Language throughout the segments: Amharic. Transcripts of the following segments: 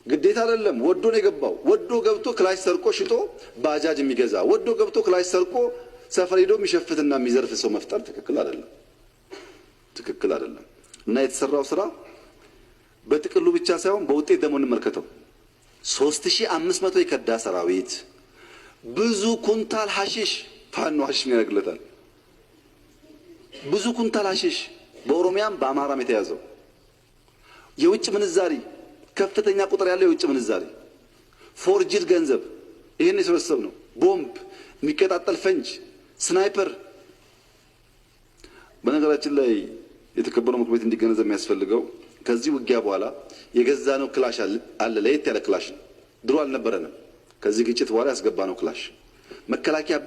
ግዴታ አይደለም። ወዶ ነው የገባው። ወዶ ገብቶ ክላሽ ሰርቆ ሽጦ ባጃጅ የሚገዛ ወዶ ገብቶ ክላሽ ሰርቆ ሰፈር ሄዶ የሚሸፍትና የሚዘርፍ ሰው መፍጠር ትክክል አይደለም። ትክክል አይደለም። እና የተሰራው ስራ በጥቅሉ ብቻ ሳይሆን በውጤት ደግሞ እንመልከተው። 3500 የከዳ ሰራዊት ብዙ ኩንታል ሐሺሽ ፋኖ ሐሺሽ ያደርግለታል። ብዙ ኩንታል ሐሺሽ በኦሮሚያም በአማራም የተያዘው የውጭ ምንዛሪ ከፍተኛ ቁጥር ያለው የውጭ ምንዛሪ ፎርጅድ ገንዘብ ይሄን የሰበሰብ ነው። ቦምብ፣ የሚቀጣጠል ፈንጅ፣ ስናይፐር። በነገራችን ላይ የተከበረው ምክር ቤት እንዲገነዘብ የሚያስፈልገው ከዚህ ውጊያ በኋላ የገዛነው ክላሽ አለ። ለየት ያለ ክላሽ ነው። ድሮ አልነበረንም። ከዚህ ግጭት በኋላ ያስገባነው ክላሽ መከላከያ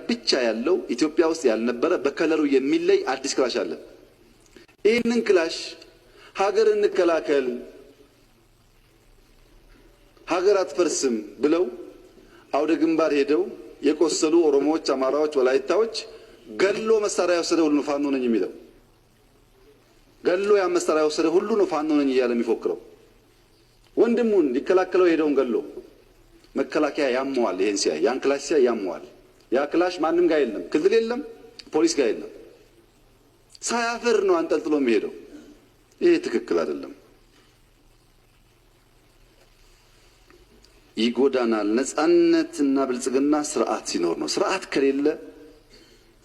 ብቻ ያለው ኢትዮጵያ ውስጥ ያልነበረ በከለሩ የሚለይ አዲስ ክላሽ አለ። ይህንን ክላሽ ሀገር እንከላከል ሀገር አትፈርስም ብለው አውደ ግንባር ሄደው የቆሰሉ ኦሮሞዎች፣ አማራዎች፣ ወላይታዎች ገሎ መሳሪያ ወሰደ ሁሉ ፋኖ ነኝ የሚለው ገሎ ያ መሳሪያ ወሰደ ሁሉ ነው ፋኖ ነኝ እያለ የሚፎክረው ወንድሙን ሊከላከለው ሄደውን ገሎ መከላከያ ያመዋል። ይሄን ሲያይ ያን ክላሽ ሲያይ ያመዋል። ያ ክላሽ ማንም ጋር የለም፣ ክልል የለም፣ ፖሊስ ጋር የለም። ሳያፍር ነው አንጠልጥሎ የሚሄደው። ይሄ ትክክል አይደለም። ይጎዳናል። ነፃነትና ብልጽግና ስርዓት ሲኖር ነው። ስርዓት ከሌለ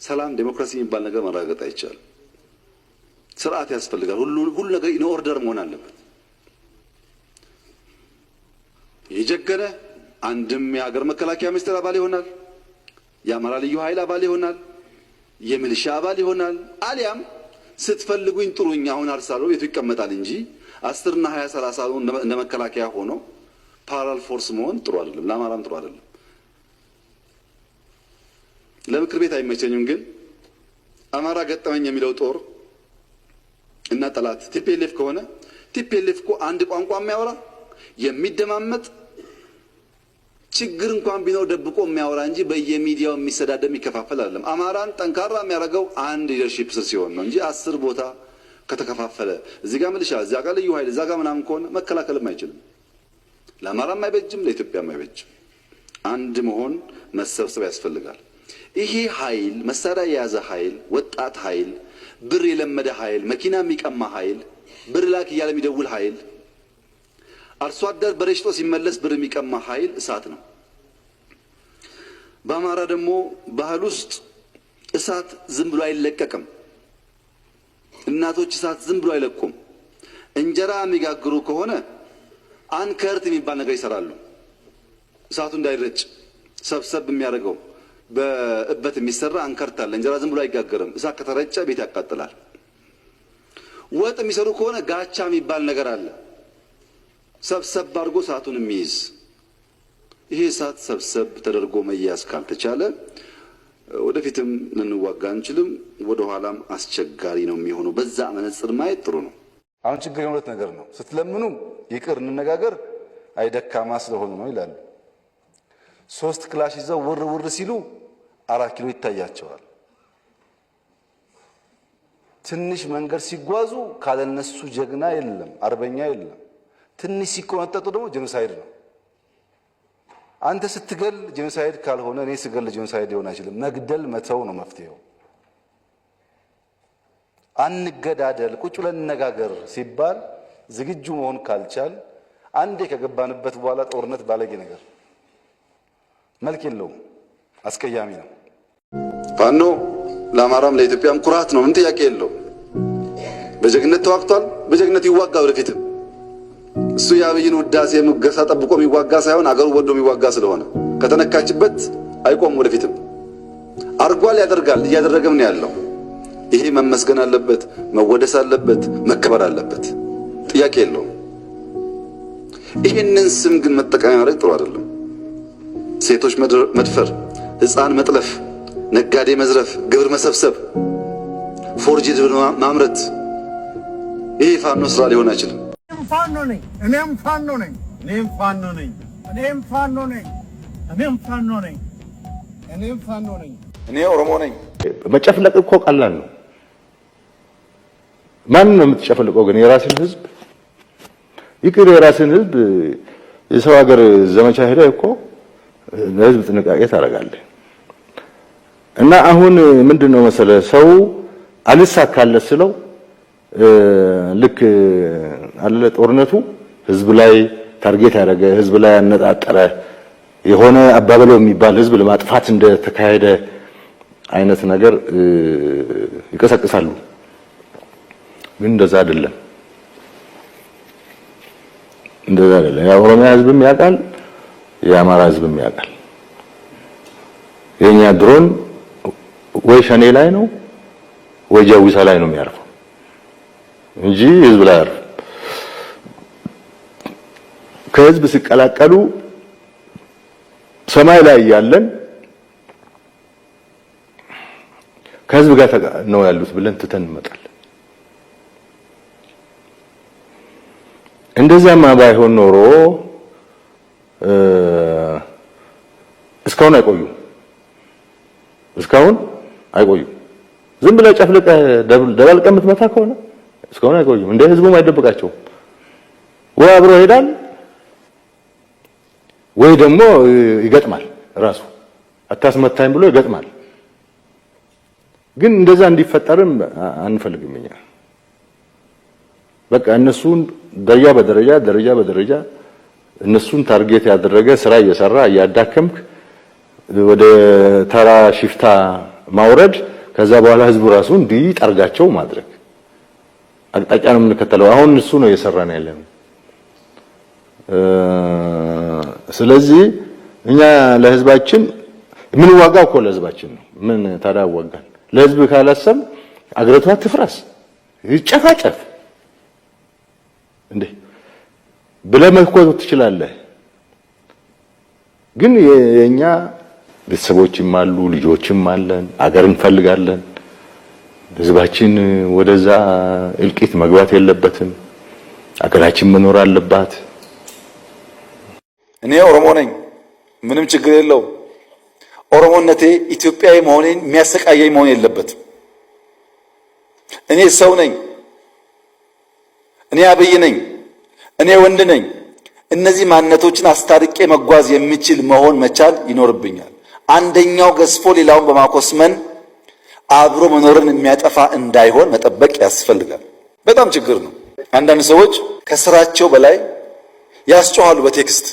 ሰላም፣ ዴሞክራሲ የሚባል ነገር ማረጋገጥ አይቻልም። ስርዓት ያስፈልጋል። ሁሉ ነገር ኢን ኦርደር መሆን አለበት። የጀገነ አንድም የሀገር መከላከያ ሚኒስቴር አባል ይሆናል፣ የአማራ ልዩ ኃይል አባል ይሆናል፣ የሚሊሻ አባል ይሆናል። አሊያም ስትፈልጉኝ ጥሩኝ አሁን አርሳለሁ ቤቱ ይቀመጣል እንጂ 10 እና 20 30 እንደ መከላከያ ሆኖ ፓራል ፎርስ መሆን ጥሩ አይደለም፣ ለአማራም ጥሩ አይደለም። ለምክር ቤት አይመቸኝም። ግን አማራ ገጠመኝ የሚለው ጦር እና ጠላት ቲፒኤልኤፍ ከሆነ ቲፒኤልኤፍ እኮ አንድ ቋንቋ የሚያወራ የሚደማመጥ ችግር እንኳን ቢኖር ደብቆ የሚያወራ እንጂ በየሚዲያው የሚሰዳደም ይከፋፈል አይደለም። አማራን ጠንካራ የሚያደርገው አንድ ሊደርሺፕ ስር ሲሆን ነው እንጂ 10 ቦታ ከተከፋፈለ እዚህ ጋር ምልሻ እዚያ ጋር ልዩ ኃይል እዛ ጋር ምናምን ከሆነ መከላከልም አይችልም። ለአማራም አይበጅም፣ ለኢትዮጵያም አይበጅም። አንድ መሆን መሰብሰብ ያስፈልጋል። ይሄ ኃይል መሳሪያ የያዘ ኃይል፣ ወጣት ኃይል፣ ብር የለመደ ኃይል፣ መኪና የሚቀማ ኃይል፣ ብር ላክ እያለ የሚደውል ኃይል፣ አርሶ አደር በረሽቶ ሲመለስ ብር የሚቀማ ኃይል እሳት ነው። በአማራ ደግሞ ባህል ውስጥ እሳት ዝም ብሎ አይለቀቅም። እናቶች እሳት ዝም ብሎ አይለቁም። እንጀራ የሚጋግሩ ከሆነ አንከርት የሚባል ነገር ይሰራሉ። እሳቱ እንዳይረጭ ሰብሰብ የሚያደርገው በእበት የሚሰራ አንከርት አለ። እንጀራ ዝም ብሎ አይጋገርም። እሳት ከተረጨ ቤት ያቃጥላል። ወጥ የሚሰሩ ከሆነ ጋቻ የሚባል ነገር አለ። ሰብሰብ አድርጎ እሳቱን የሚይዝ። ይሄ እሳት ሰብሰብ ተደርጎ መያዝ ካልተቻለ ወደፊትም ልንዋጋ አንችልም፣ ወደ ኋላም አስቸጋሪ ነው የሚሆነው። በዛ መነጽር ማየት ጥሩ ነው። አሁን ችግር የሆነት ነገር ነው። ስትለምኑ ይቅር እንነጋገር አይደካማ ስለሆነ ነው ይላሉ። 3 ክላሽ ይዘው ውር ሲሉ 4 ኪሎ ይታያቸዋል። ትንሽ መንገድ ሲጓዙ ካለነሱ ጀግና የለም፣ አርበኛ የለም። ትንሽ ሲቆነጠጡ ደግሞ ጄኖሳይድ ነው። አንተ ስትገል ጄኖሳይድ ካልሆነ እኔ ስገል ጄኖሳይድ ሊሆን አይችልም። መግደል መተው ነው መፍትሄው። አንገዳደል፣ ቁጭ ብለን እንነጋገር ሲባል ዝግጁ መሆን ካልቻል አንዴ ከገባንበት በኋላ ጦርነት ባለጌ ነገር መልክ የለውም፣ አስቀያሚ ነው። ፋኖ ለአማራም ለኢትዮጵያም ኩራት ነው፣ ምን ጥያቄ የለው። በጀግነት ተዋግቷል፣ በጀግነት ይዋጋ ወደፊትም። እሱ የአብይን ውዳሴ ሙገሳ ጠብቆ የሚዋጋ ሳይሆን አገሩ ወዶ የሚዋጋ ስለሆነ ከተነካችበት አይቆም። ወደፊትም አርጓል፣ ያደርጋል፣ እያደረገም ነው ያለው። ይሄ መመስገን አለበት፣ መወደስ አለበት፣ መከበር አለበት፣ ጥያቄ የለውም። ይሄንን ስም ግን መጠቀም ማድረግ ጥሩ አይደለም። ሴቶች መድፈር፣ ሕፃን መጥለፍ፣ ነጋዴ መዝረፍ፣ ግብር መሰብሰብ፣ ፎርጅድ ማምረት፣ ይሄ ፋኖ ስራ ሊሆን አይችልም። ፋኖ ነኝ፣ እኔም ፋኖ ነኝ፣ እኔም ፋኖ ነኝ፣ እኔም ፋኖ ነኝ፣ እኔም ፋኖ ነኝ፣ እኔም ፋኖ ነኝ፣ እኔ ኦሮሞ ነኝ። መጨፍለቅ እኮ ቀላል ነው። ማን ነው የምትጨፈልቀው? ግን የራስን ህዝብ ይቅር የራስን ህዝብ የሰው ሀገር ዘመቻ ሄደህ እኮ ለህዝብ ጥንቃቄ ታደርጋለህ። እና አሁን ምንድነው መሰለ ሰው አልሳካለት ስለው ልክ አለ ጦርነቱ ህዝብ ላይ ታርጌት ያደረገ ህዝብ ላይ ያነጣጠረ የሆነ አባበለው የሚባል ህዝብ ለማጥፋት እንደተካሄደ አይነት ነገር ይቀሰቅሳሉ። ግን እንደዛ አይደለም። የኦሮሚያ ህዝብም ያውቃል፣ የአማራ ህዝብም ያውቃል። የኛ ድሮን ወይ ሸኔ ላይ ነው ወይ ጃዊሳ ላይ ነው የሚያርፈው እንጂ ህዝብ ላይ አያርፍም። ከህዝብ ሲቀላቀሉ ሰማይ ላይ ያለን ከህዝብ ጋር ነው ያሉት ብለን ትተን እንመጣለን። እንደዛማ ባይሆን ኖሮ እስካሁን አይቆዩም። ዝም ብለህ ጨፍልቀህ ደባልቀህ የምትመታ ከሆነ እስካሁን አይቆዩም። እንደ ህዝቡም አይደብቃቸውም። ወይ አብሮ ይሄዳል ወይ ደግሞ ይገጥማል። ራሱ አታስመታኝ ብሎ ይገጥማል። ግን እንደዛ እንዲፈጠርም አንፈልግም እኛ። በቃ እነሱን ደረጃ በደረጃ እነሱን ታርጌት ያደረገ ስራ እየሰራ እያዳከምክ ወደ ተራ ሽፍታ ማውረድ፣ ከዛ በኋላ ህዝቡ ራሱ እንዲጠርጋቸው ማድረግ አቅጣጫ ነው የምንከተለው። አሁን እሱ ነው እየሰራን ያለነው። ስለዚህ እኛ ለህዝባችን ምን ዋጋው እኮ ለህዝባችን ነው። ምን ታዳወጋን? ለህዝብ ካላሰብ አገሪቷ ትፍረስ ይጨፋጨፍ እንዴ ብለህ መኮት ትችላለህ። ግን የኛ ቤተሰቦችም አሉ፣ ልጆችም አለን፣ አገር እንፈልጋለን። ህዝባችን ወደዛ እልቂት መግባት የለበትም። አገራችን መኖር አለባት። እኔ ኦሮሞ ነኝ፣ ምንም ችግር የለው። ኦሮሞነቴ ኢትዮጵያዊ መሆኔን የሚያሰቃየኝ መሆን የለበትም። እኔ ሰው ነኝ፣ እኔ አብይ ነኝ፣ እኔ ወንድ ነኝ። እነዚህ ማንነቶችን አስታርቄ መጓዝ የሚችል መሆን መቻል ይኖርብኛል። አንደኛው ገዝፎ ሌላውን በማኮስመን አብሮ መኖርን የሚያጠፋ እንዳይሆን መጠበቅ ያስፈልጋል። በጣም ችግር ነው። አንዳንድ ሰዎች ከስራቸው በላይ ያስጮሃሉ በቴክስት።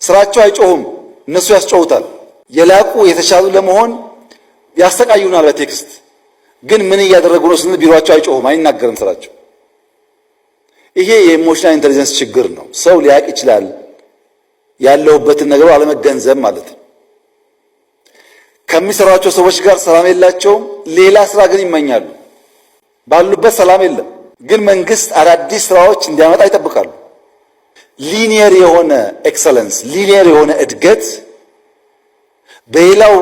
ስራቸው አይጮሁም፣ እነሱ ያስጮሁታል። የላቁ የተሻሉ ለመሆን ያስተቃዩናል በቴክስት። ግን ምን እያደረጉ ነው ስንል ቢሮአቸው አይጮሁም፣ አይናገርም ስራቸው። ይሄ የኢሞሽናል ኢንተለጀንስ ችግር ነው። ሰው ሊያቅ ይችላል ያለውበትን ነገር አለመገንዘብ ማለት ነው። ከሚሰሯቸው ሰዎች ጋር ሰላም የላቸውም፣ ሌላ ስራ ግን ይመኛሉ። ባሉበት ሰላም የለም፣ ግን መንግስት አዳዲስ ስራዎች እንዲያመጣ ይጠብቃሉ። ሊኒየር የሆነ ኤክሰለንስ፣ ሊኒየር የሆነ እድገት በሌላው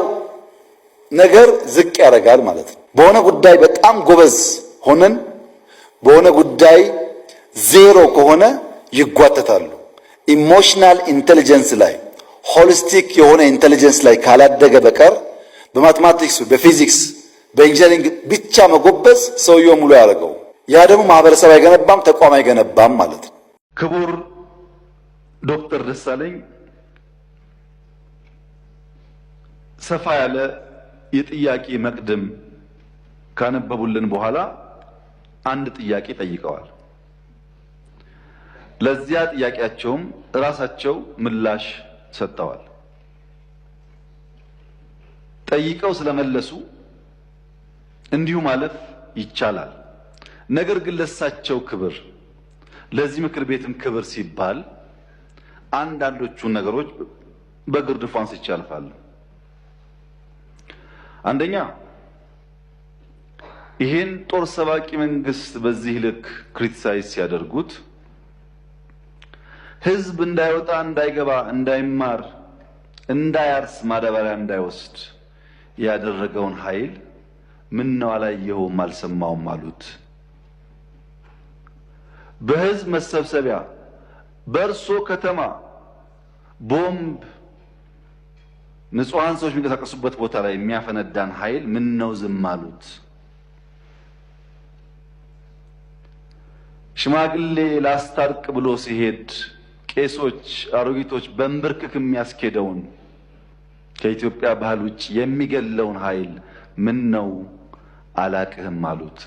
ነገር ዝቅ ያደርጋል ማለት ነው። በሆነ ጉዳይ በጣም ጎበዝ ሆነን በሆነ ጉዳይ ዜሮ ከሆነ ይጓተታሉ። ኢሞሽናል ኢንተለጀንስ ላይ ሆሊስቲክ የሆነ ኢንተለጀንስ ላይ ካላደገ በቀር በማትማቲክስ፣ በፊዚክስ፣ በኢንጂነሪንግ ብቻ መጎበዝ ሰውየው ሙሉ ያደርገው። ያ ደግሞ ማህበረሰብ አይገነባም፣ ተቋም አይገነባም ማለት ነው። ክቡር ዶክተር ደሳለኝ ሰፋ ያለ የጥያቄ መቅድም ካነበቡልን በኋላ አንድ ጥያቄ ጠይቀዋል። ለዚያ ጥያቄያቸውም ራሳቸው ምላሽ ሰጥተዋል። ጠይቀው ስለመለሱ እንዲሁ ማለፍ ይቻላል። ነገር ግን ለሳቸው ክብር፣ ለዚህ ምክር ቤትም ክብር ሲባል አንዳንዶቹ ነገሮች በግርድፉ አንስቼ አልፋለሁ። አንደኛ ይሄን ጦር ሰባቂ መንግስት በዚህ ልክ ክሪቲሳይዝ ሲያደርጉት ህዝብ እንዳይወጣ፣ እንዳይገባ፣ እንዳይማር፣ እንዳያርስ፣ ማዳበሪያ እንዳይወስድ ያደረገውን ኃይል ምን ነው አላየኸውም አልሰማውም አሉት። በህዝብ መሰብሰቢያ በእርሶ ከተማ ቦምብ ንጹሃን ሰዎች የሚንቀሳቀሱበት ቦታ ላይ የሚያፈነዳን ኃይል ምን ነው ዝም አሉት? ሽማግሌ ላስታርቅ ብሎ ሲሄድ ቄሶች አሮጊቶች በንብርክክ የሚያስኬደውን ከኢትዮጵያ ባህል ውጭ የሚገለውን ኃይል ምን ነው አላቅህም አሉት።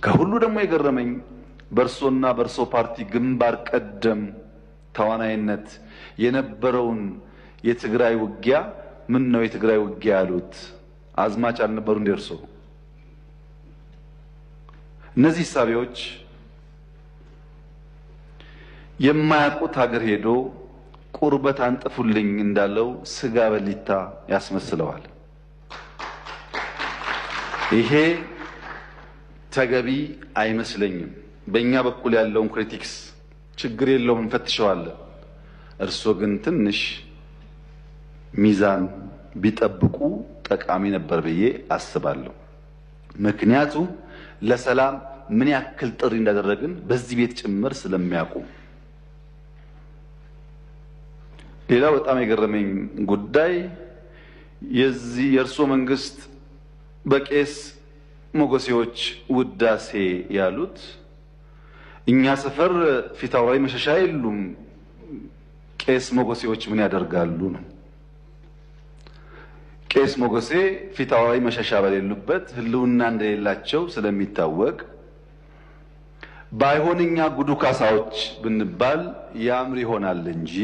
ከሁሉ ደግሞ የገረመኝ በርሶና በርሶ ፓርቲ ግንባር ቀደም ተዋናይነት የነበረውን የትግራይ ውጊያ ምን ነው የትግራይ ውጊያ ያሉት? አዝማች አልነበሩ እንደ እርሶ? እነዚህ ሳቢዎች የማያውቁት ሀገር ሄዶ ቁርበት አንጥፉልኝ እንዳለው ስጋ በሊታ ያስመስለዋል። ይሄ ተገቢ አይመስለኝም። በእኛ በኩል ያለውን ክሪቲክስ ችግር የለውም እንፈትሸዋለን። እርሶ ግን ትንሽ ሚዛን ቢጠብቁ ጠቃሚ ነበር ብዬ አስባለሁ። ምክንያቱም ለሰላም ምን ያክል ጥሪ እንዳደረግን በዚህ ቤት ጭምር ስለሚያውቁ። ሌላው በጣም የገረመኝ ጉዳይ የእርሶ መንግስት በቄስ ሞገሴዎች ውዳሴ ያሉት እኛ ሰፈር ፊታውራሪ መሸሻ የሉም፣ ቄስ ሞገሴዎች ምን ያደርጋሉ ነው። ቄስ ሞገሴ ፊታውራሪ መሸሻ በሌሉበት ህልውና እንደሌላቸው ስለሚታወቅ ባይሆንኛ ጉዱ ካሳዎች ብንባል ያምር ይሆናል እንጂ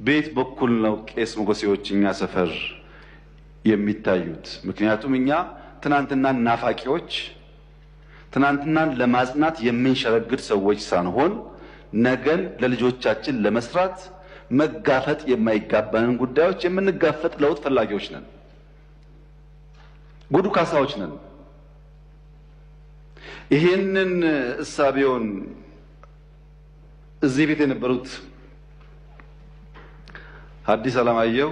ቤት በኩል ነው ቄስ ሞገሴዎች እኛ ሰፈር የሚታዩት። ምክንያቱም እኛ ትናንትናን ናፋቂዎች፣ ትናንትናን ለማጽናት የምንሸረግድ ሰዎች ሳንሆን ነገን ለልጆቻችን ለመስራት መጋፈጥ የማይጋባንን ጉዳዮች የምንጋፈጥ ለውጥ ፈላጊዎች ነን። ጉዱ ካሳዎች ነን። ይሄንን እሳቤውን እዚህ ቤት የነበሩት ሐዲስ ዓለማየሁ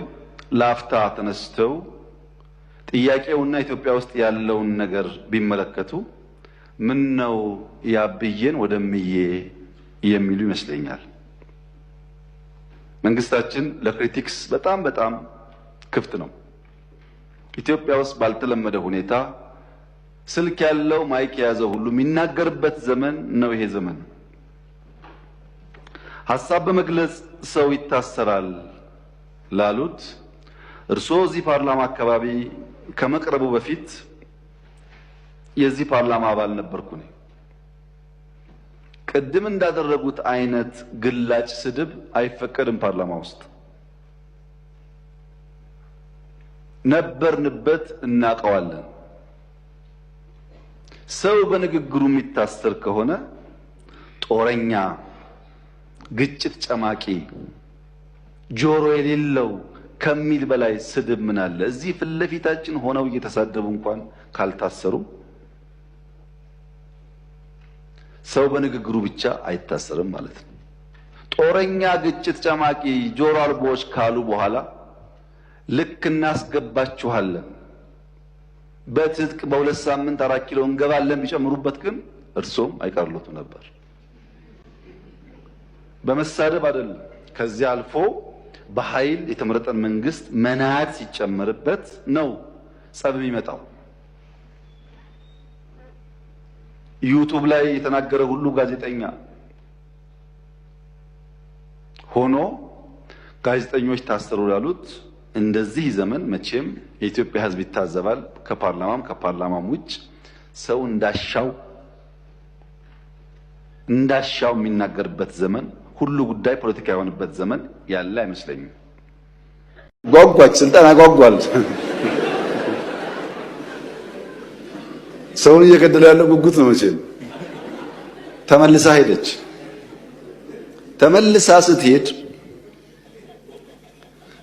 ላፍታ ተነስተው ጥያቄውና ኢትዮጵያ ውስጥ ያለውን ነገር ቢመለከቱ ምን ነው ያብዬን ወደምዬ የሚሉ ይመስለኛል። መንግስታችን ለክሪቲክስ በጣም ክፍት ነው። ኢትዮጵያ ውስጥ ባልተለመደ ሁኔታ ስልክ ያለው ማይክ የያዘው ሁሉ የሚናገርበት ዘመን ነው ይሄ ዘመን። ሐሳብ በመግለጽ ሰው ይታሰራል ላሉት እርስዎ እዚህ ፓርላማ አካባቢ ከመቅረቡ በፊት የዚህ ፓርላማ አባል ነበርኩ። ቅድም እንዳደረጉት አይነት ግላጭ ስድብ አይፈቀድም። ፓርላማ ውስጥ ነበርንበት፣ እናቀዋለን። ሰው በንግግሩ የሚታሰር ከሆነ ጦረኛ፣ ግጭት ጨማቂ፣ ጆሮ የሌለው ከሚል በላይ ስድብ ምን አለ? እዚህ ፊት ለፊታችን ሆነው እየተሳደቡ እንኳን ካልታሰሩ ሰው በንግግሩ ብቻ አይታሰርም ማለት ነው። ጦረኛ፣ ግጭት ጨማቂ፣ ጆሮ አልቦች ካሉ በኋላ ልክ እናስገባችኋለን በትጥቅ በሁለት ሳምንት 4 ኪሎ እንገባለን ቢጨምሩበት ግን እርሶም አይቀርሉት ነበር። በመሳደብ አይደለም። ከዚያ አልፎ በኃይል የተመረጠን መንግስት መናት ሲጨመርበት ነው ጸብ የሚመጣው። ዩቲዩብ ላይ የተናገረ ሁሉ ጋዜጠኛ ሆኖ ጋዜጠኞች ታሰሩ ላሉት እንደዚህ ዘመን መቼም የኢትዮጵያ ሕዝብ ይታዘባል። ከፓርላማም ውጭ ሰው እንዳሻው የሚናገርበት ዘመን፣ ሁሉ ጉዳይ ፖለቲካ የሆነበት ዘመን ያለ አይመስለኝም። ጓጓች፣ ስልጣን አጓጓል። ሰውን እየገደለ ያለው ጉጉት ነው። መቼም ተመልሳ ሄደች። ተመልሳ ስትሄድ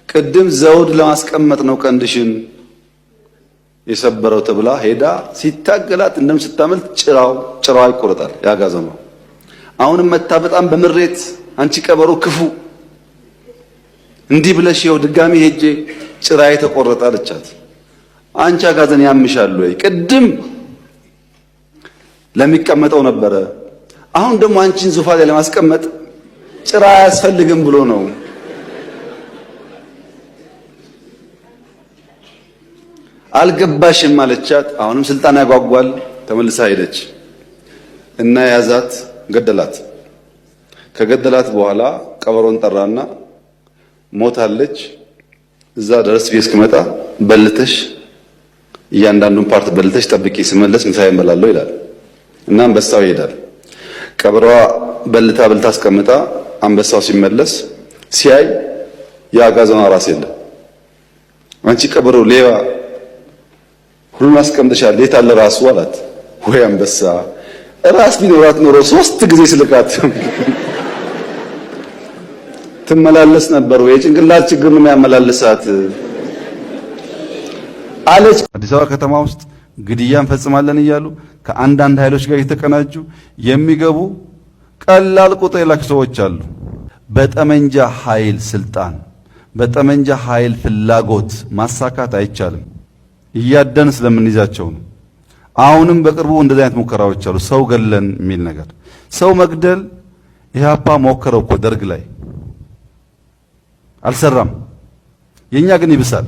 ቅድም ዘውድ ለማስቀመጥ ነው ቀንድሽን የሰበረው ተብላ ሄዳ ሲታገላት እንደምስታመልጥ ጭራው ይቆረጣል፣ ያጋዘው ነው። አሁንም መታ በጣም በምሬት አንቺ ቀበሮ ክፉ እንዲህ ብለሽ ይኸው ድጋሚ ሄጄ ጭራዬ ተቆረጠ አለቻት። አንቺ አጋዘን ያምሻል ወይ? ቅድም ለሚቀመጠው ነበረ፣ አሁን ደግሞ አንቺን ዙፋን ላይ ለማስቀመጥ ጭራ አያስፈልግም ብሎ ነው። አልገባሽም አለቻት። አሁንም ስልጣን ያጓጓል። ተመልሳ ሄደች እና ያዛት፣ ገደላት። ከገደላት በኋላ ቀበሮን ጠራና ሞታለች፣ እዛ ድረስ እስክመጣ በልተሽ እያንዳንዱን ፓርት በልተሽ ጠብቂ፣ ስመለስ ምሳዬን እበላለሁ ይላል እና አንበሳው ይሄዳል። ቀበሯ በልታ አስቀምጣ አንበሳው ሲመለስ ሲያይ የአጋዘኗ ራስ የለም። አንቺ ቀበሮ ሌባ፣ ሁሉን አስቀምጠሻል፣ የት አለ ራሱ አላት። ወይ አንበሳ፣ ራስ ቢኖራት ኖሮ 3 ጊዜ ስልካት ትመላለስ ነበር ወይ? የጭንቅላት ችግር ነው የሚያመላልሳት አለች። አዲስ አበባ ከተማ ውስጥ ግድያ እንፈጽማለን እያሉ ከአንዳንድ ኃይሎች ጋር የተቀናጁ የሚገቡ ቀላል ቁጥር የላቸው ሰዎች አሉ። በጠመንጃ ኃይል ስልጣን፣ በጠመንጃ ኃይል ፍላጎት ማሳካት አይቻልም። እያደን ስለምንይዛቸው ነው። አሁንም በቅርቡ እንደዚህ አይነት ሙከራዎች አሉ። ሰው ገለን የሚል ነገር። ሰው መግደል ኢህአፓ ሞከረው እኮ ደርግ ላይ አልሰራም። የኛ ግን ይብሳል።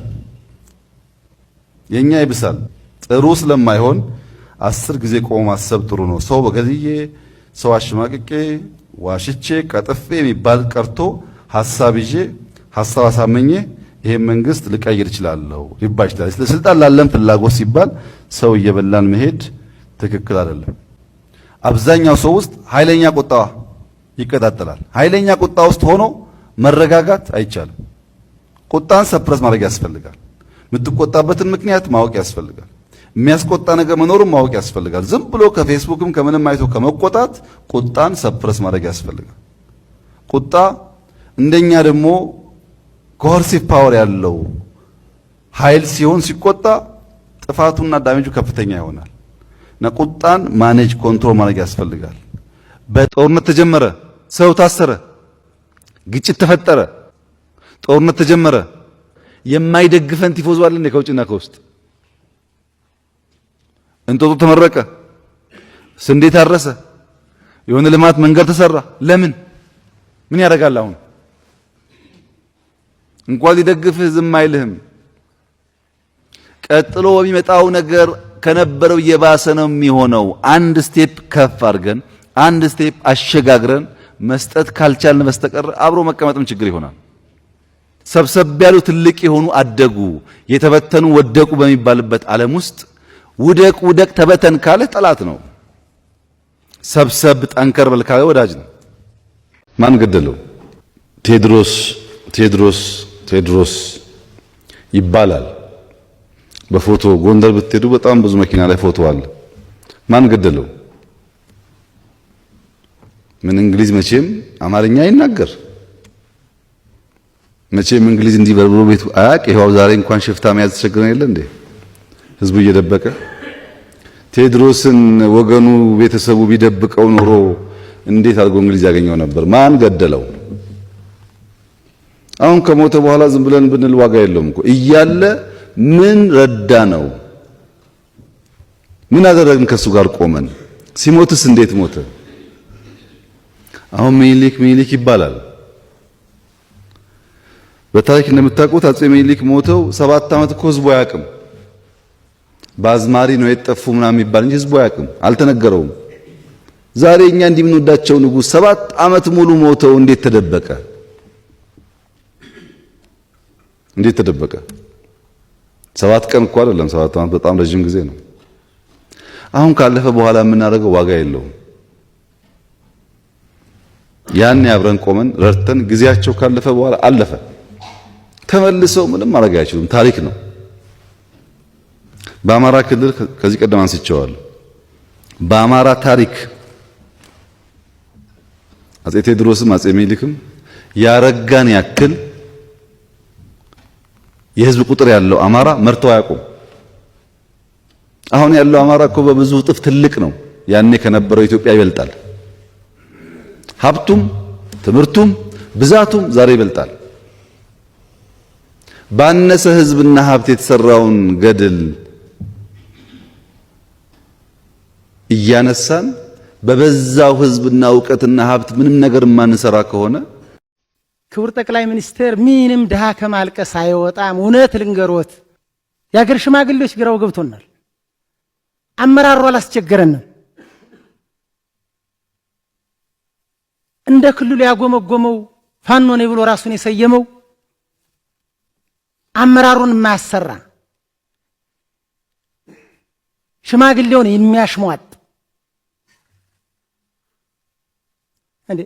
የኛ ይብሳል። ጥሩ ስለማይሆን 10 ጊዜ ቆሞ ማሰብ ጥሩ ነው። ሰው በገድዬ፣ ሰው አሽማቅቄ፣ ዋሽቼ፣ ቀጥፌ የሚባል ቀርቶ ሐሳብ ይዤ ሐሳብ አሳመኜ ይሄን መንግስት ልቀይር እችላለሁ ሊባል ይችላል። ስልጣን ላለን ፍላጎት ሲባል ሰው እየበላን መሄድ ትክክል አይደለም። አብዛኛው ሰው ውስጥ ኃይለኛ ቁጣ ይቀጣጠላል። ኃይለኛ ቁጣ ውስጥ ሆኖ መረጋጋት አይቻልም። ቁጣን ሰፕረስ ማድረግ ያስፈልጋል። የምትቆጣበትን ምክንያት ማወቅ ያስፈልጋል። የሚያስቆጣ ነገር መኖሩን ማወቅ ያስፈልጋል። ዝም ብሎ ከፌስቡክም ከምንም አይቶ ከመቆጣት ቁጣን ሰፕረስ ማድረግ ያስፈልጋል። ቁጣ እንደኛ ደግሞ ኮርሲቭ ፓወር ያለው ኃይል ሲሆን ሲቆጣ ጥፋቱና ዳሜጁ ከፍተኛ ይሆናል እና ቁጣን ማኔጅ ኮንትሮል ማድረግ ያስፈልጋል። በጦርነት ተጀመረ፣ ሰው ታሰረ፣ ግጭት ተፈጠረ፣ ጦርነት ተጀመረ። የማይደግፈን ቲፎዞ አለ እንደ ከውጭና ከውስጥ። እንጦጦ ተመረቀ፣ ስንዴ ታረሰ፣ የሆነ ልማት መንገድ ተሰራ። ለምን ምን ያደርጋል? አሁን እንኳን ሊደግፍህ ዝም አይልህም። ቀጥሎ በሚመጣው ነገር ከነበረው የባሰ ነው የሚሆነው። አንድ ስቴፕ ከፍ አድርገን አንድ ስቴፕ አሸጋግረን መስጠት ካልቻልን በስተቀር አብሮ መቀመጥም ችግር ይሆናል። ሰብሰብ ያሉ ትልቅ የሆኑ አደጉ፣ የተበተኑ ወደቁ በሚባልበት ዓለም ውስጥ ውደቅ ውደቅ ተበተን ካለ ጠላት ነው። ሰብሰብ ጠንከር በል ካለ ወዳጅ ነው። ማን ገደለው? ቴዎድሮስ ይባላል። በፎቶ ጎንደር ብትሄዱ በጣም ብዙ መኪና ላይ ፎቶ አለ። ማን ገደለው? ምን እንግሊዝ መቼም አማርኛ ይናገር መቼም እንግሊዝ እንዲህ በርብሮ ቤቱ አያቅ። ይሄው ዛሬ እንኳን ሽፍታ መያዝ ተቸግረን የለ እንዴ? ህዝቡ እየደበቀ ቴዎድሮስን ወገኑ ቤተሰቡ ቢደብቀው ኖሮ እንዴት አድርጎ እንግሊዝ ያገኘው ነበር? ማን ገደለው? አሁን ከሞተ በኋላ ዝም ብለን ብንል ዋጋ የለውም እኮ እያለ ምን ረዳ ነው? ምን አደረግን? ከሱ ጋር ቆመን። ሲሞትስ እንዴት ሞተ? አሁን ሚኒሊክ ይባላል። በታሪክ እንደምታውቁት አጼ ሚኒሊክ ሞተው 7 ዓመት እኮ ህዝቡ አያውቅም። በአዝማሪ ነው የጠፉ ምናምን የሚባል እንጂ ህዝቡ አያውቅም፣ አልተነገረውም። ዛሬ እኛ እንዲህ የምንወዳቸው ንጉሥ 7 ዓመት ሙሉ ሞተው እንዴት ተደበቀ? እንዴት ተደበቀ? 7 ቀን እኮ አይደለም፣ 7 ዓመት በጣም ረጅም ጊዜ ነው። አሁን ካለፈ በኋላ የምናደርገው ዋጋ የለውም። ያን አብረን ቆመን ረድተን ጊዜያቸው ካለፈ በኋላ አለፈ። ተመልሰው ምንም ማድረግ አይችሉም። ታሪክ ነው። በአማራ ክልል ከዚህ ቀደም አንስቼዋለሁ። በአማራ ታሪክ አጼ ቴዎድሮስም አጼ ሚኒሊክም ያረጋን ያክል የህዝብ ቁጥር ያለው አማራ መርተው አያውቁም። አሁን ያለው አማራ እኮ በብዙ እጥፍ ትልቅ ነው። ያኔ ከነበረው ኢትዮጵያ ይበልጣል። ሀብቱም፣ ትምህርቱም፣ ብዛቱም ዛሬ ይበልጣል። ባነሰ ህዝብና ሀብት የተሰራውን ገድል እያነሳን በበዛው ህዝብና ዕውቀትና ሀብት ምንም ነገር ማንሰራ ከሆነ ክቡር ጠቅላይ ሚኒስትር ምንም ድሃ ከማልቀስ አይወጣም። እውነት ልንገሮት፣ የአገር ሽማግሌዎች ግራው ገብቶናል። አመራሩ አላስቸገረንም። እንደ ክልሉ ያጎመጎመው ፋኖ ነው ብሎ ራሱን የሰየመው አመራሩን የማያሰራ ሽማግሌውን የሚያሽሟጥ እንዴ!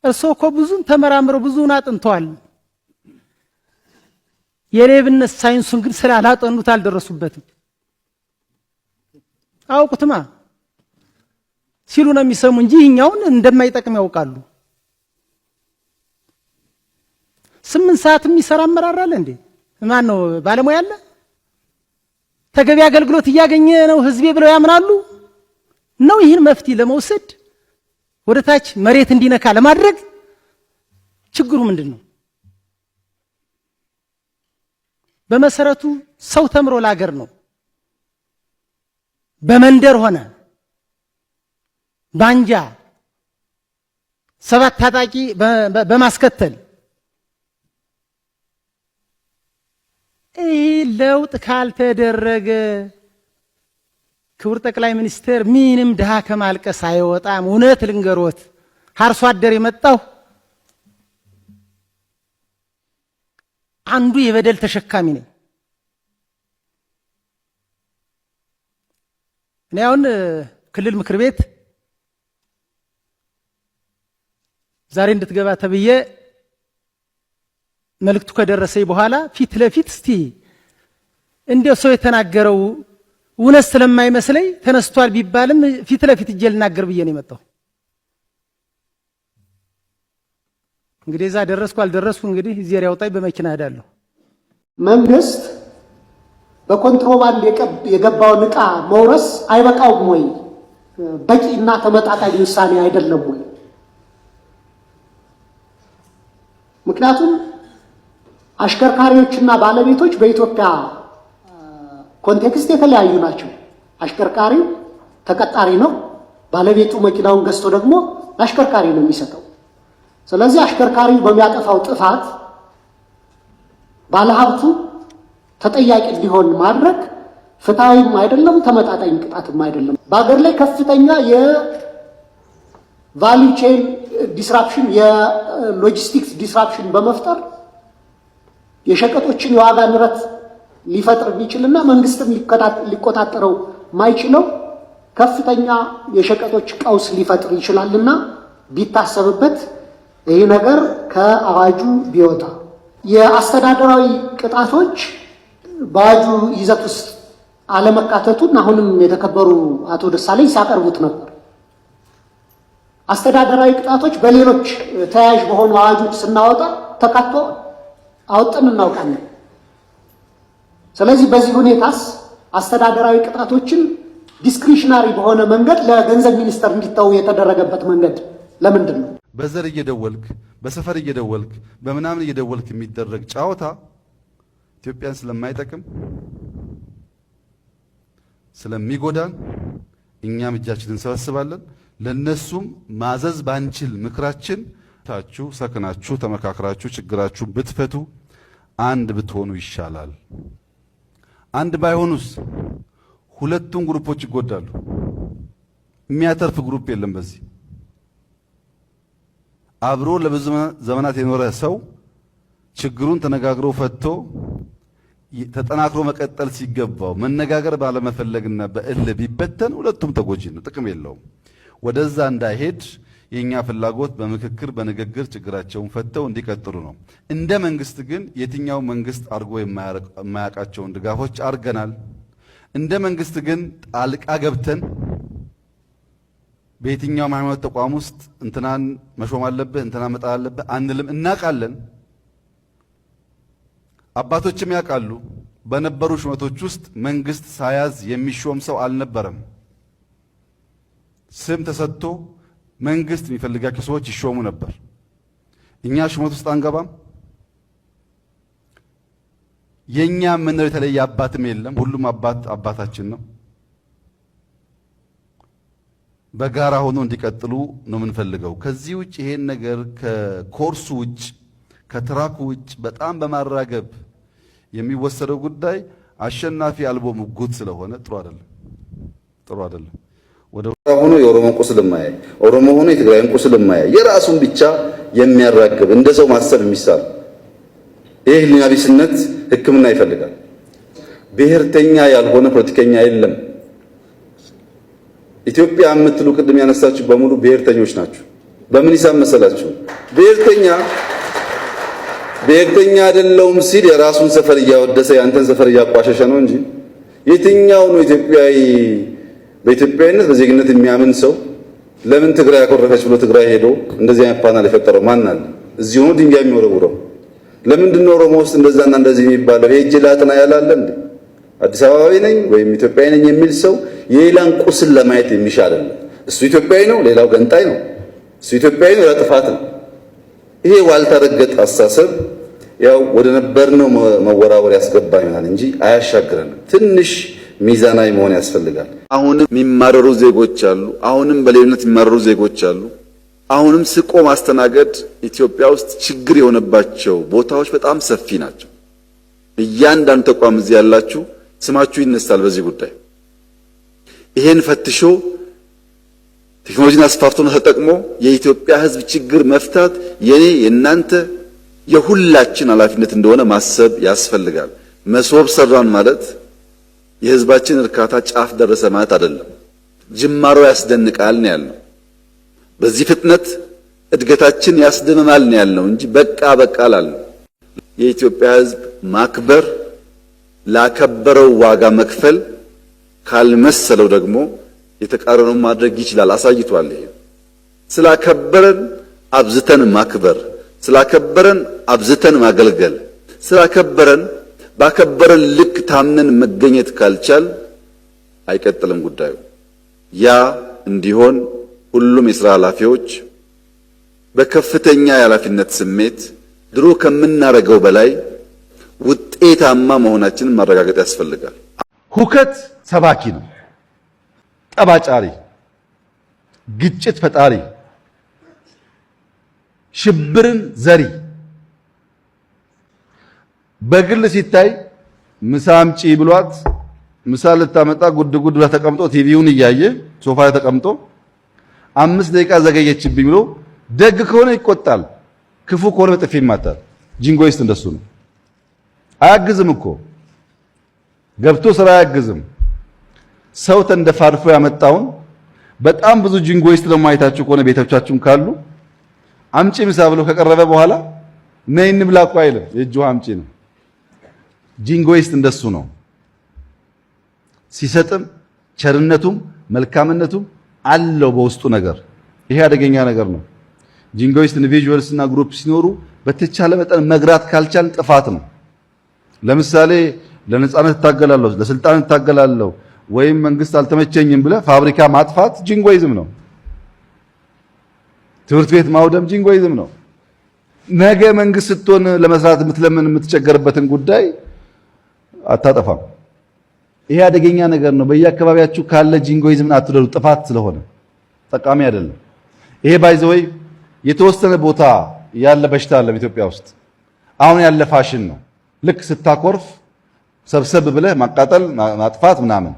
እርስዎ እኮ ብዙን ተመራምረው ብዙን አጥንተዋል። የሌብነት ሳይንሱን ግን ስላላጠኑት አልደረሱበትም። አውቁትማ ሲሉ ነው የሚሰሙ እንጂ ይህኛውን እንደማይጠቅም ያውቃሉ። 8 ሰዓት የሚሰራ አመራር አለ እንዴ? ማን ነው ባለሙያ አለ? ተገቢ አገልግሎት እያገኘ ነው ህዝቤ ብለው ያምናሉ ነው? ይህን መፍትሄ ለመውሰድ ወደ ታች መሬት እንዲነካ ለማድረግ ችግሩ ምንድን ነው? በመሰረቱ ሰው ተምሮ ለሀገር ነው። በመንደር ሆነ ባንጃ 7 ታጣቂ በማስከተል ይህ ለውጥ ካልተደረገ ክቡር ጠቅላይ ሚኒስትር ምንም ድሃ ከማልቀስ አይወጣም። እውነት ልንገሮት አርሶ አደር የመጣው አንዱ የበደል ተሸካሚ ነኝ። እኔ አሁን ክልል ምክር ቤት ዛሬ እንድትገባ ተብዬ መልእክቱ ከደረሰኝ በኋላ ፊት ለፊት እስቲ እንዴው ሰው የተናገረው እውነት ስለማይመስለኝ ተነስቷል ቢባልም ፊት ለፊት እጄ ልናገር ብዬ ነው የመጣው። እንግዲህ እዛ ደረስኩ አልደረስኩ እንግዲህ እዚህ ያውጣኝ በመኪና ሄዳለሁ። መንግስት በኮንትሮባንድ የገባውን ዕቃ መውረስ አይበቃውም ወይ? በቂና ተመጣጣኝ ውሳኔ አይደለም ወይ? ምክንያቱም አሽከርካሪዎችና ባለቤቶች በኢትዮጵያ ኮንቴክስት የተለያዩ ናቸው። አሽከርካሪው ተቀጣሪ ነው። ባለቤቱ መኪናውን ገዝቶ ደግሞ ለአሽከርካሪ ነው የሚሰጠው። ስለዚህ አሽከርካሪው በሚያጠፋው ጥፋት ባለሀብቱ ተጠያቂ እንዲሆን ማድረግ ፍትሃዊም አይደለም፣ ተመጣጣኝ ቅጣትም አይደለም። በአገር ላይ ከፍተኛ የቫልዩ ቼን ዲስራፕሽን፣ የሎጂስቲክስ ዲስራፕሽን በመፍጠር የሸቀጦችን የዋጋ ንረት ሊፈጥር የሚችልና መንግስትም ሊቆጣጠረው ማይችለው ከፍተኛ የሸቀጦች ቀውስ ሊፈጥር ይችላልና ቢታሰብበት ይህ ነገር ከአዋጁ ቢወጣ። የአስተዳደራዊ ቅጣቶች በአዋጁ ይዘት ውስጥ አለመካተቱን አሁንም የተከበሩ አቶ ደሳለኝ ሲያቀርቡት ነበር። አስተዳደራዊ ቅጣቶች በሌሎች ተያያዥ በሆኑ አዋጆች ስናወጣ ተካቶ አውጥተን እናውቃለን። ስለዚህ በዚህ ሁኔታስ አስተዳደራዊ ቅጣቶችን ዲስክሪሽናሪ በሆነ መንገድ ለገንዘብ ሚኒስቴር እንዲተው የተደረገበት መንገድ ለምንድን ነው? በዘር እየደወልክ በሰፈር እየደወልክ በምናምን እየደወልክ የሚደረግ ጫወታ ኢትዮጵያን ስለማይጠቅም ስለሚጎዳን እኛም እጃችንን እንሰበስባለን። ለነሱም ማዘዝ ባንችል ምክራችን ታችሁ ሰክናችሁ ተመካክራችሁ ችግራችሁን ብትፈቱ አንድ ብትሆኑ ይሻላል። አንድ ባይሆኑስ ሁለቱም ግሩፖች ይጎዳሉ። የሚያተርፍ ግሩፕ የለም። በዚህ አብሮ ለብዙ ዘመናት የኖረ ሰው ችግሩን ተነጋግሮ ፈቶ ተጠናክሮ መቀጠል ሲገባው መነጋገር ባለመፈለግና በእልህ ቢበተን ሁለቱም ተጎጂ ነው፣ ጥቅም የለውም። ወደዛ እንዳይሄድ የኛ ፍላጎት በምክክር በንግግር ችግራቸውን ፈተው እንዲቀጥሉ ነው። እንደ መንግስት ግን የትኛው መንግስት አድርጎ የማያውቃቸውን ድጋፎች አድርገናል። እንደ መንግስት ግን ጣልቃ ገብተን በየትኛው ሃይማኖት ተቋም ውስጥ እንትናን መሾም አለብህ እንትና መጣል አለብህ አንልም። እናውቃለን፣ አባቶችም ያውቃሉ። በነበሩ ሹመቶች ውስጥ መንግስት ሳያዝ የሚሾም ሰው አልነበረም። ስም ተሰጥቶ መንግስት የሚፈልጋቸው ሰዎች ይሾሙ ነበር። እኛ ሹመት ውስጥ አንገባም። የኛ ምን የተለየ አባትም የለም። ሁሉም አባታችን ነው። በጋራ ሆኖ እንዲቀጥሉ ነው የምንፈልገው። ከዚህ ውጭ ይሄን ነገር ከኮርሱ ውጭ ከትራኩ ውጭ በጣም በማራገብ የሚወሰደው ጉዳይ አሸናፊ አልቦ ሙጉት ስለሆነ ጥሩ አይደለም። ጥሩ አይደለም። ሆኖ የኦሮሞ ቁስል የማያይ ኦሮሞ ሆኖ የትግራይን ቁስል የማያይ የራሱን ብቻ የሚያራግብ እንደ ሰው ማሰብ የሚሳል ይህ ህሊና ቢስነት ሕክምና ይፈልጋል። ብሔርተኛ ያልሆነ ፖለቲከኛ የለም። ኢትዮጵያ የምትሉ ቅድም ያነሳችሁ በሙሉ ብሔርተኞች ናችሁ። በምን ሂሳብ መሰላችሁ? ብሔርተኛ አይደለሁም ሲል የራሱን ሰፈር እያወደሰ ያንተን ሰፈር እያቋሸሸ ነው እንጂ የትኛው ነው ኢትዮጵያዊ በኢትዮጵያዊነት በዜግነት የሚያምን ሰው ለምን ትግራይ ያኮረፈች ብሎ ትግራይ ሄዶ እንደዚህ አይነት ፓናል የፈጠረው ማን አለ? እዚህ ሆኖ ድንጋይ የሚወረውረው ለምንድን ነው? ኦሮሞ ውስጥ እንደዛና እንደዚህ የሚባለው ሄጄ ላጥና ያላለ እንዴ? አዲስ አበባዊ ነኝ ወይም ኢትዮጵያዊ ነኝ የሚል ሰው የሌላን ቁስል ለማየት የሚሻ አይደለም። እሱ ኢትዮጵያዊ ነው፣ ሌላው ገንጣይ ነው። እሱ ኢትዮጵያዊ ነው፣ ጥፋት ነው። ይሄ ዋልታ ረገጥ አስተሳሰብ ያው ወደ ነበርነው መወራወር ያስገባኛል እንጂ አያሻግረንም። ትንሽ ሚዛናዊ መሆን ያስፈልጋል። አሁንም የሚማረሩ ዜጎች አሉ። አሁንም በሌብነት የሚማረሩ ዜጎች አሉ። አሁንም ስቆ ማስተናገድ ኢትዮጵያ ውስጥ ችግር የሆነባቸው ቦታዎች በጣም ሰፊ ናቸው። እያንዳንዱ ተቋም እዚህ ያላችሁ ስማችሁ ይነሳል በዚህ ጉዳይ። ይሄን ፈትሾ ቴክኖሎጂን አስፋፍቶና ተጠቅሞ የኢትዮጵያ ሕዝብ ችግር መፍታት የኔ የናንተ የሁላችን ኃላፊነት እንደሆነ ማሰብ ያስፈልጋል። መሶብ ሰራን ማለት የሕዝባችን እርካታ ጫፍ ደረሰ ማለት አይደለም። ጅማሮ ያስደንቃል ነው ያለው። በዚህ ፍጥነት እድገታችን ያስደምማል ነው ያለው እንጂ በቃ አላልንም። የኢትዮጵያ ሕዝብ ማክበር ላከበረው ዋጋ መክፈል ካልመሰለው ደግሞ የተቃረነውን ማድረግ ይችላል። አሳይቷል። ይሄ ስላከበረን አብዝተን ማክበር፣ ስላከበረን አብዝተን ማገልገል፣ ስላከበረን ባከበረን ልክ ታምነን መገኘት ካልቻል አይቀጥልም ጉዳዩ። ያ እንዲሆን ሁሉም የሥራ ኃላፊዎች በከፍተኛ የኃላፊነት ስሜት ድሮ ከምናረገው በላይ ውጤታማ መሆናችንን ማረጋገጥ ያስፈልጋል። ሁከት ሰባኪ ነው፣ ጠባጫሪ፣ ግጭት ፈጣሪ፣ ሽብርን ዘሪ። በግል ሲታይ ምሳ አምጪ ብሏት ምሳ ልታመጣ ጉድ ብላ ተቀምጦ ቲቪውን እያየ ሶፋ ላይ ተቀምጦ 5 ደቂቃ ዘገየችብኝ ብሎ ደግ ከሆነ ይቆጣል፣ ክፉ ከሆነ በጥፊ ይማታል። ጂንጎይስት እንደሱ ነው። አያግዝም እኮ ገብቶ ስራ አያግዝም። ሰው ተንደፋርፎ ያመጣውን በጣም ብዙ ጂንጎይስት ለማየታችሁ ከሆነ ቤቶቻችሁም ካሉ አምጪ ምሳ ብሎ ከቀረበ በኋላ ነይ እንብላ እኮ አይልም። የእጁ አምጪ ነው። ጂንጎይስት እንደሱ ነው። ሲሰጥም ቸርነቱም መልካምነቱም አለው በውስጡ ነገር። ይሄ አደገኛ ነገር ነው። ጂንጎይስት ኢንዲቪጁዋልስ እና ግሩፕ ሲኖሩ በተቻለ መጠን መግራት ካልቻል ጥፋት ነው። ለምሳሌ ለነጻነት እታገላለሁ፣ ለስልጣን እታገላለሁ ወይም መንግስት አልተመቸኝም ብለ ፋብሪካ ማጥፋት ጂንጎይዝም ነው። ትምህርት ቤት ማውደም ጂንጎይዝም ነው። ነገ መንግስት ስትሆን ለመስራት የምትለምን የምትቸገርበትን ጉዳይ አታጠፋም። ይሄ አደገኛ ነገር ነው። በየአካባቢያችሁ ካለ ጂንጎይዝምን አትደሩ፣ ጥፋት ስለሆነ ጠቃሚ አይደለም። ይሄ ባይዘወይ የተወሰነ ቦታ ያለ በሽታ አለ በኢትዮጵያ ውስጥ አሁን ያለ ፋሽን ነው። ልክ ስታኮርፍ ሰብሰብ ብለህ ማቃጠል ማጥፋት ምናምን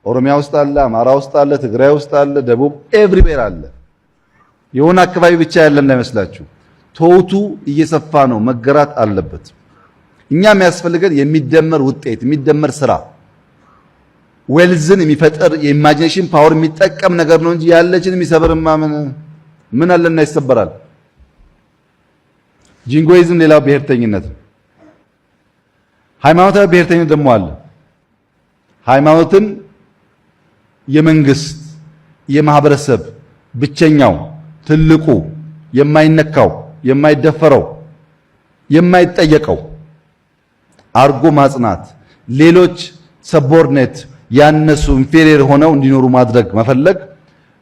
ኦሮሚያ ውስጥ አለ፣ አማራ ውስጥ አለ፣ ትግራይ ውስጥ አለ፣ ደቡብ ኤቭሪዌር አለ። የሆነ አካባቢ ብቻ ያለ እንዳይመስላችሁ። ተውቱ እየሰፋ ነው፣ መገራት አለበት። እኛ የሚያስፈልገን የሚደመር ውጤት የሚደመር ስራ ዌልዝን የሚፈጠር የኢማጂኔሽን ፓወር የሚጠቀም ነገር ነው እንጂ ያለችን የሚሰብርማ ምን አለና ይሰበራል። ጂንጎይዝም ሌላው ብሔርተኝነት ነው። ሃይማኖታዊ ብሔርተኝነት ደግሞ አለ። ሃይማኖትን የመንግስት የማህበረሰብ ብቸኛው ትልቁ የማይነካው የማይደፈረው የማይጠየቀው አርጎ ማጽናት፣ ሌሎች ሰቦርኔት ያነሱ ኢንፌሪየር ሆነው እንዲኖሩ ማድረግ መፈለግ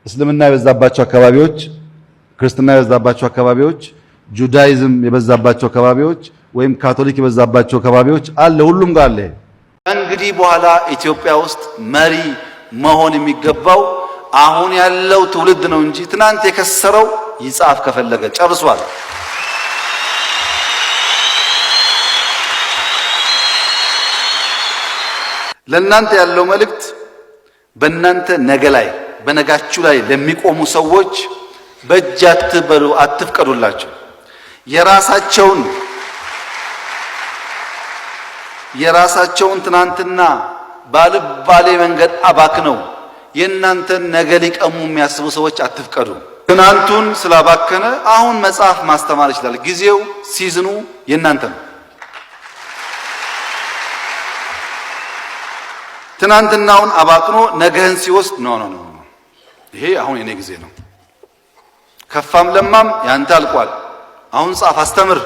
እስልምና የበዛባቸው አካባቢዎች፣ ክርስትና የበዛባቸው አካባቢዎች፣ ጁዳይዝም የበዛባቸው አካባቢዎች ወይም ካቶሊክ የበዛባቸው አካባቢዎች አለ። ሁሉም ጋር አለ። እንግዲህ በኋላ ኢትዮጵያ ውስጥ መሪ መሆን የሚገባው አሁን ያለው ትውልድ ነው እንጂ ትናንት የከሰረው ይጻፍ ከፈለገ ጨርሷል። ለእናንተ ያለው መልእክት በእናንተ ነገ ላይ በነጋችሁ ላይ ለሚቆሙ ሰዎች በእጅ አትበሉ፣ አትፍቀዱላቸው። የራሳቸውን ትናንትና ባልባሌ መንገድ አባክነው የእናንተን ነገ ሊቀሙ የሚያስቡ ሰዎች አትፍቀዱ። ትናንቱን ስላባከነ አሁን መጽሐፍ ማስተማር ይችላል። ጊዜው ሲዝኑ የእናንተ ነው። ትናንትናውን አባክኖ ነገህን ሲወስድ ኖ ይሄ አሁን የኔ ጊዜ ነው። ከፋም ለማም ያንተ አልቋል። አሁን ጻፍ፣ አስተምር፣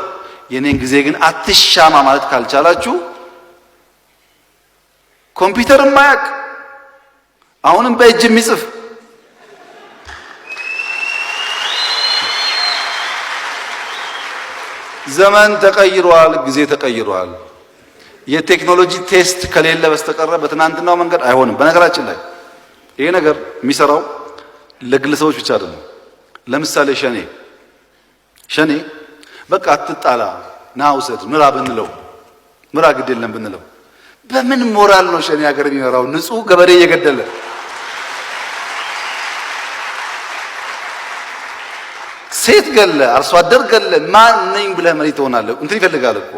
የኔን ጊዜ ግን አትሻማ ማለት ካልቻላችሁ ኮምፒውተር ማያቅ አሁንም በእጅ የሚጽፍ ዘመን ተቀይሯል፣ ጊዜ ተቀይሯል። የቴክኖሎጂ ቴስት ከሌለ በስተቀር በትናንትናው መንገድ አይሆንም። በነገራችን ላይ ይሄ ነገር የሚሰራው ለግለሰቦች ብቻ አይደለም። ለምሳሌ ሸኔ በቃ አትጣላ ና ውሰድ ምራ ብንለው ምራ ግድ የለም ብንለው በምን ሞራል ነው ሸኔ ሀገር የሚመራው? ንጹህ ገበሬ እየገደለ ሴት ገለ አርሶ አደር ገለ ማን ነኝ ብለህ መሪ ትሆናለህ? እንትን ይፈልጋል እኮ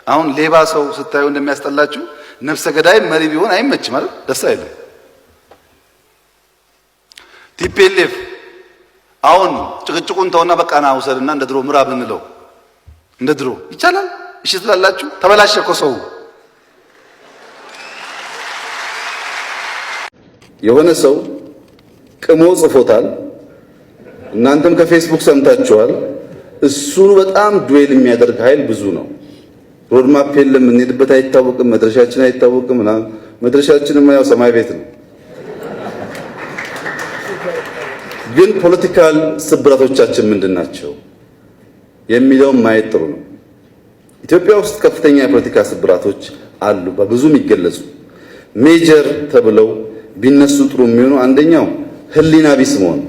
አሁን ሌባ ሰው ስታዩ እንደሚያስጠላችሁ ነፍሰ ገዳይ መሪ ቢሆን አይመችም አይደል? ደስ አይልም። ቲፒኤልኤፍ አሁን ጭቅጭቁን ተውና በቃ ና ውሰድና እንደ ድሮ ምራ ብንለው እንደ ድሮ ይቻላል? እሺ ትላላችሁ? ተበላሸ እኮ ሰው። የሆነ ሰው ቅሞ ጽፎታል። እናንተም ከፌስቡክ ሰምታችኋል። እሱን በጣም ዱዌል የሚያደርግ ኃይል ብዙ ነው። ሮድማፕ የለም፣ እንሄድበት አይታወቅም፣ መድረሻችን አይታወቅም። መድረሻችንማ ያው ሰማይ ቤት ነው። ግን ፖለቲካል ስብራቶቻችን ምንድናቸው የሚለውን ማየት ጥሩ ነው። ኢትዮጵያ ውስጥ ከፍተኛ የፖለቲካ ስብራቶች አሉ፣ በብዙ የሚገለጹ ሜጀር ተብለው ቢነሱ ጥሩ የሚሆኑ አንደኛው ህሊና ቢስ መሆን፣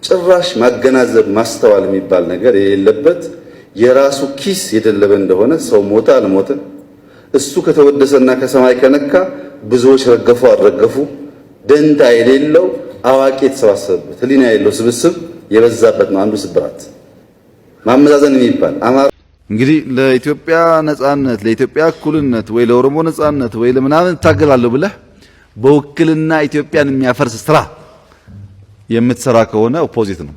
ጭራሽ ማገናዘብ ማስተዋል የሚባል ነገር የሌለበት የራሱ ኪስ የደለበ እንደሆነ ሰው ሞተ አልሞተ እሱ ከተወደሰና ከሰማይ ከነካ ብዙዎች ረገፉ አልረገፉ ደንታ የሌለው አዋቂ የተሰባሰበበት ህሊና የሌለው ስብስብ የበዛበት ነው አንዱ ስብራት። ማመዛዘን የሚባል እንግዲህ ለኢትዮጵያ ነጻነት፣ ለኢትዮጵያ እኩልነት ወይ ለኦሮሞ ነጻነት ወይ ለምናምን ታገላለሁ ብለህ በውክልና ኢትዮጵያን የሚያፈርስ ስራ የምትሰራ ከሆነ ኦፖዚት ነው።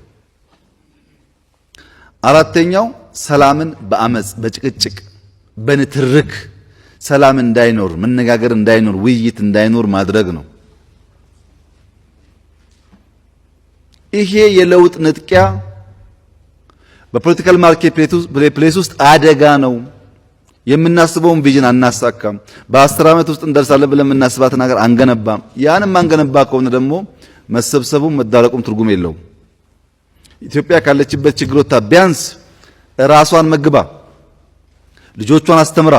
አራተኛው ሰላምን በአመጽ በጭቅጭቅ በንትርክ ሰላም እንዳይኖር መነጋገር እንዳይኖር ውይይት እንዳይኖር ማድረግ ነው። ይሄ የለውጥ ንጥቂያ በፖለቲካል ማርኬት ፕሌስ ውስጥ አደጋ ነው። የምናስበውን ቪዥን አናሳካም። በ10 ዓመት ውስጥ እንደርሳለን ብለን የምናስባትን ሀገር አንገነባም። ያንም አንገነባ ከሆነ ደግሞ መሰብሰቡም መዳረቁም ትርጉም የለውም። ኢትዮጵያ ካለችበት ችግር ወጥታ ቢያንስ ራሷን መግባ ልጆቿን አስተምራ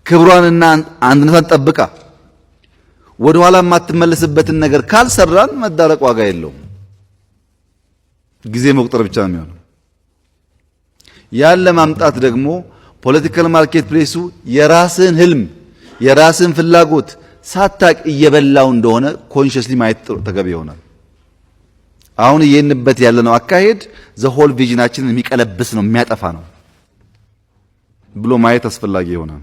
ክብሯንና አንድነቷን ጠብቃ ወደ ኋላ የማትመለስበትን ነገር ካልሰራን መዳረቅ ዋጋ የለውም። ጊዜ መቁጠር ብቻ ነው የሚሆነው። ያን ለማምጣት ደግሞ ፖለቲካል ማርኬት ፕሌሱ የራስን ህልም የራስን ፍላጎት ሳታቅ እየበላው እንደሆነ ኮንሺየስሊ ማየት ተገቢ ይሆናል። አሁን እየንበት ያለነው አካሄድ ዘሆል ቪዥናችንን የሚቀለብስ ነው የሚያጠፋ ነው ብሎ ማየት አስፈላጊ ይሆናል።